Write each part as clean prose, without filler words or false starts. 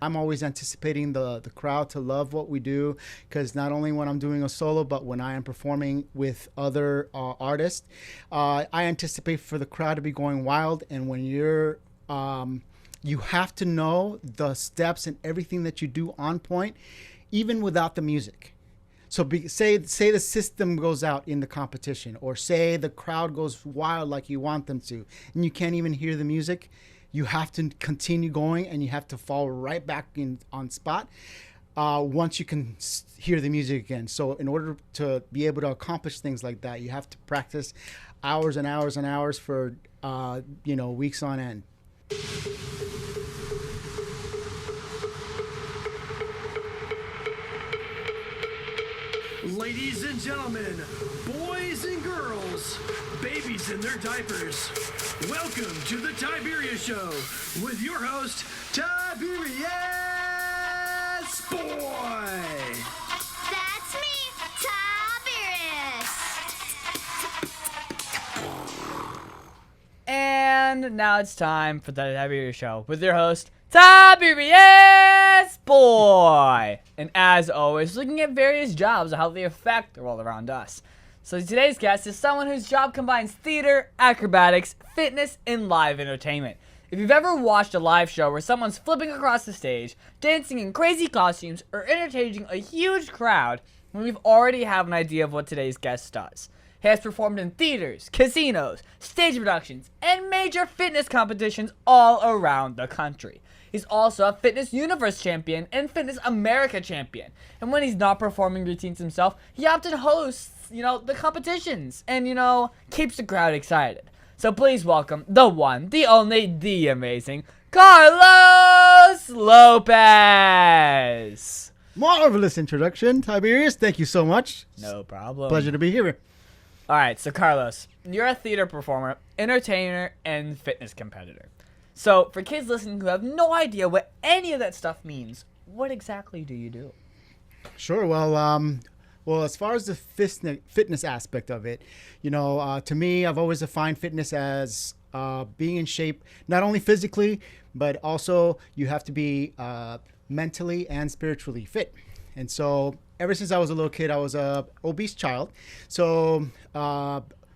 I'm always anticipating the crowd to love what we do, because not only when I'm doing a solo, but when I am performing with other artists, I anticipate for the crowd to be going wild. And when you have to know the steps and everything that you do on point, even without the music. So say the system goes out in the competition, or say the crowd goes wild like you want them to, and you can't even hear the music. You have to continue going, and you have to fall right back in on spot once you can hear the music again. So in order to be able to accomplish things like that, you have to practice hours and hours and hours for weeks on end. Ladies and gentlemen, boys and girls, babies in their diapers, welcome to the Tiberius Show with your host, Tiberius Boy. That's me, Tiberius. And now it's time for the Tiberius Show with your host, Tiberius Boy. And as always, looking at various jobs and how they affect the world around us. So today's guest is someone whose job combines theater, acrobatics, fitness, and live entertainment. If you've ever watched a live show where someone's flipping across the stage, dancing in crazy costumes, or entertaining a huge crowd, then we've already have an idea of what today's guest does. He has performed in theaters, casinos, stage productions, and major fitness competitions all around the country. He's also a Fitness Universe champion and Fitness America champion. And when he's not performing routines himself, he often hosts, the competitions and, keeps the crowd excited. So please welcome the one, the only, the amazing Carlos Lopez. Marvelous introduction, Tiberius. Thank you so much. No problem. Pleasure to be here. All right, so Carlos, you're a theater performer, entertainer, and fitness competitor. So for kids listening who have no idea what any of that stuff means, what exactly do you do? Sure. Well, as far as the fitness aspect of it, to me, I've always defined fitness as being in shape, not only physically, but also you have to be mentally and spiritually fit. And so ever since I was a little kid, I was a obese child. So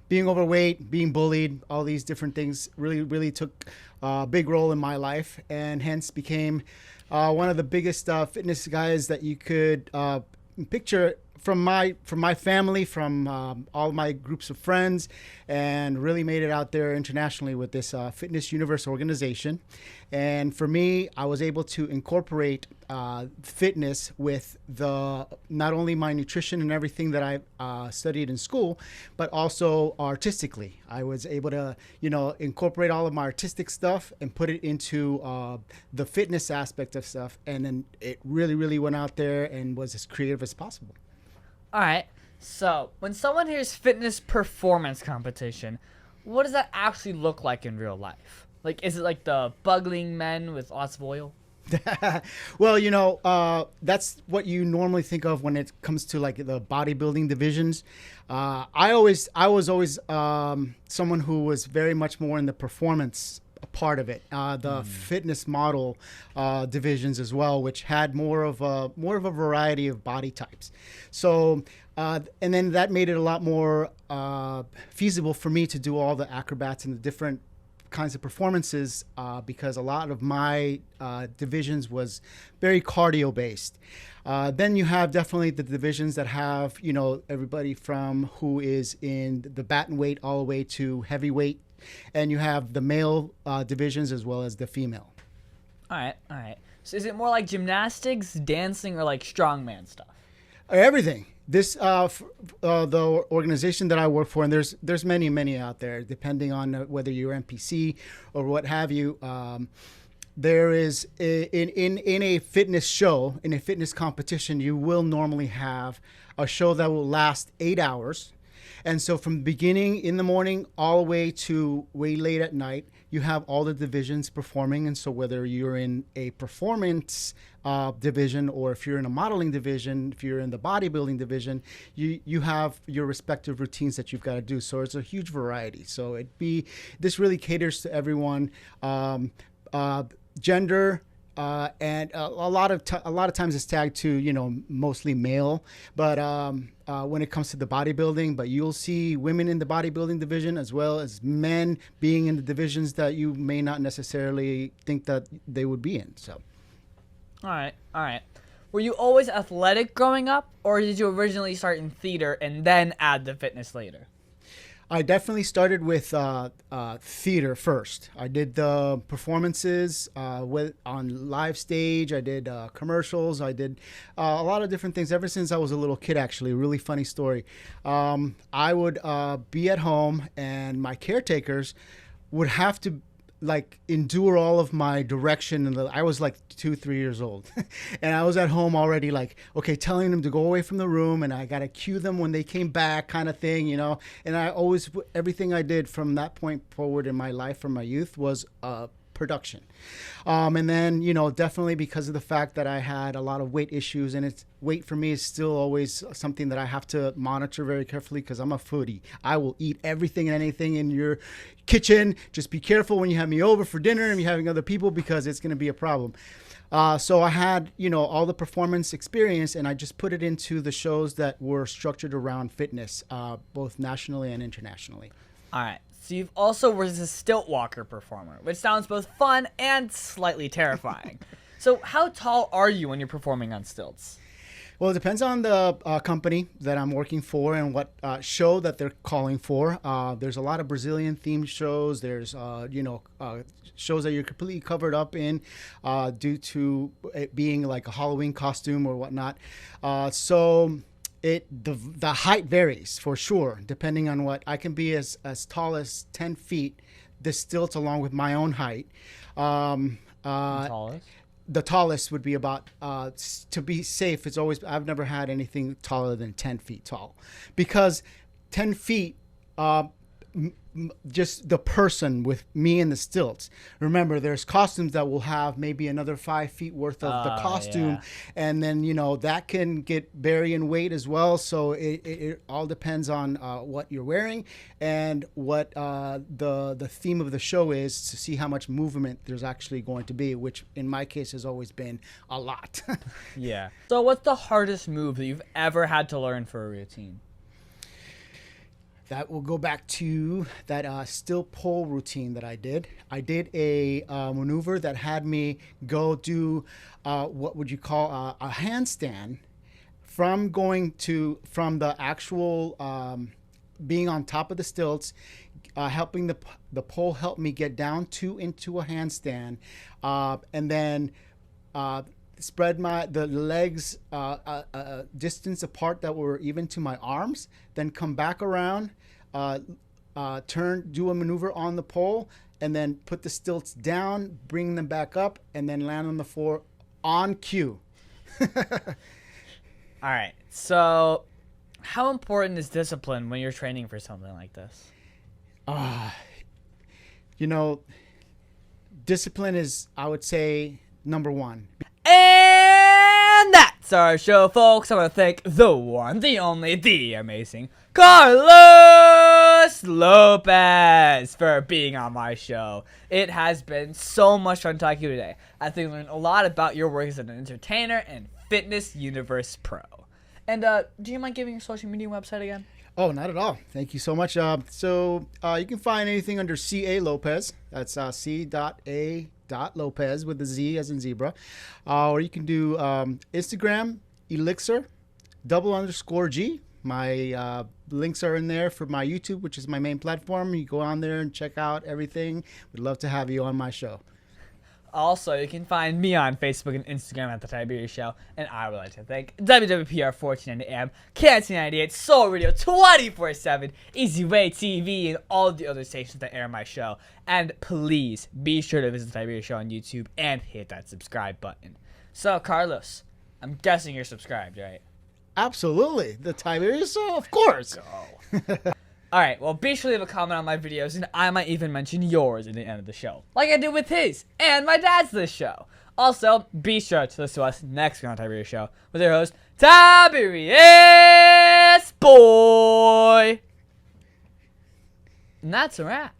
being overweight, being bullied, all these different things really took a big role in my life, and hence became one of the biggest fitness guys that you could picture from my family, from all my groups of friends, and really made it out there internationally with this Fitness Universe organization. And for me, I was able to incorporate fitness with not only my nutrition and everything that I studied in school, but also artistically. I was able to, incorporate all of my artistic stuff and put it into the fitness aspect of stuff. And then it really went out there and was as creative as possible. All right, so when someone hears fitness performance competition, what does that actually look like in real life? Like, is it like the bugling men with lots of oil? Well, that's what you normally think of when it comes to like the bodybuilding divisions. I was always someone who was very much more in the performance part of it, the fitness model divisions as well, which had more of a variety of body types. So and then that made it a lot more feasible for me to do all the acrobats and the different kinds of performances because a lot of my divisions was very cardio based. Then you have definitely the divisions that have, everybody from who is in the baton weight all the way to heavyweight. And you have the male divisions as well as the female. All right. So is it more like gymnastics, dancing, or like strongman stuff? Everything. This the organization that I work for, and there's many out there, depending on whether you're NPC or what have you. There is in a fitness show, in a fitness competition, you will normally have a show that will last 8 hours. And so from the beginning in the morning all the way to way late at night, you have all the divisions performing. And so whether you're in a performance division or if you're in a modeling division, if you're in the bodybuilding division, you have your respective routines that you've got to do. So it's a huge variety. So this really caters to everyone, gender, and a lot of times it's tagged to mostly male, but when it comes to the bodybuilding, but you'll see women in the bodybuilding division as well as men being in the divisions that you may not necessarily think that they would be in. So, All right. Were you always athletic growing up, or did you originally start in theater and then add the fitness later? I definitely started with theater first. I did the performances on live stage. I did commercials. I did a lot of different things ever since I was a little kid, actually. A really funny story. I would be at home, and my caretakers would have to endure all of my direction, and I was like 2-3 years old and I was at home already telling them to go away from the room, and I got to cue them when they came back, kind of thing, and I always, everything I did from that point forward in my life, from my youth, was production. And then, definitely because of the fact that I had a lot of weight issues, and weight for me is still always something that I have to monitor very carefully because I'm a foodie. I will eat everything and anything in your kitchen. Just be careful when you have me over for dinner and you're having other people, because it's going to be a problem. So I had, all the performance experience, and I just put it into the shows that were structured around fitness, both nationally and internationally. All right. So you've also was a stilt walker performer, which sounds both fun and slightly terrifying. So how tall are you when you're performing on stilts? Well, it depends on the company that I'm working for and what show that they're calling for. There's a lot of Brazilian themed shows. There's, shows that you're completely covered up in due to it being like a Halloween costume or whatnot. So the height varies for sure, depending on what. I can be as tall as 10 feet, the stilts along with my own height. Tallest? The tallest would be about, to be safe, I've never had anything taller than 10 feet tall, because 10 feet, just the person with me and the stilts. Remember, there's costumes that will have maybe another 5 feet worth of the costume. Yeah. And then, that can vary in weight as well. So it all depends on what you're wearing and what the theme of the show is, to see how much movement there's actually going to be, which in my case has always been a lot. Yeah. So what's the hardest move that you've ever had to learn for a routine? That will go back to that still pole routine that I did. I did a maneuver that had me go do what would you call a handstand from the actual being on top of the stilts, helping the pole help me get down into a handstand, and then spread the legs distance apart that were even to my arms, then come back around, do a maneuver on the pole, and then put the stilts down, bring them back up, and then land on the floor on cue. All right. So how important is discipline when you're training for something like this? Discipline is, I would say, number one. And that's our show, folks. I want to thank the one, the only, the amazing Carlos Lopez for being on my show. It has been so much fun talking to you today. I think I learned a lot about your work as an entertainer and fitness universe pro. And do you mind giving your social media website again? Oh, not at all. Thank you so much. So you can find anything under C.A. Lopez. That's C.A.Lopez with the Z as in zebra. Or you can do Instagram, Elixir, _G. My links are in there for my YouTube, which is my main platform. You go on there and check out everything. We'd love to have you on my show. Also, you can find me on Facebook and Instagram at The Tiberius Show. And I would like to thank WWPR 1490 AM, KNC98, Soul Radio 24/7, Easy Way TV, and all the other stations that air my show. And please be sure to visit The Tiberius Show on YouTube and hit that subscribe button. So, Carlos, I'm guessing you're subscribed, right? Absolutely. The Tiberius Show, of course. Alright, well, be sure to leave a comment on my videos, and I might even mention yours at the end of the show, like I did with his and my dad's this show. Also, be sure to listen to us next week on the Tiberius Show with your host, Tiberius Boy. And that's a wrap.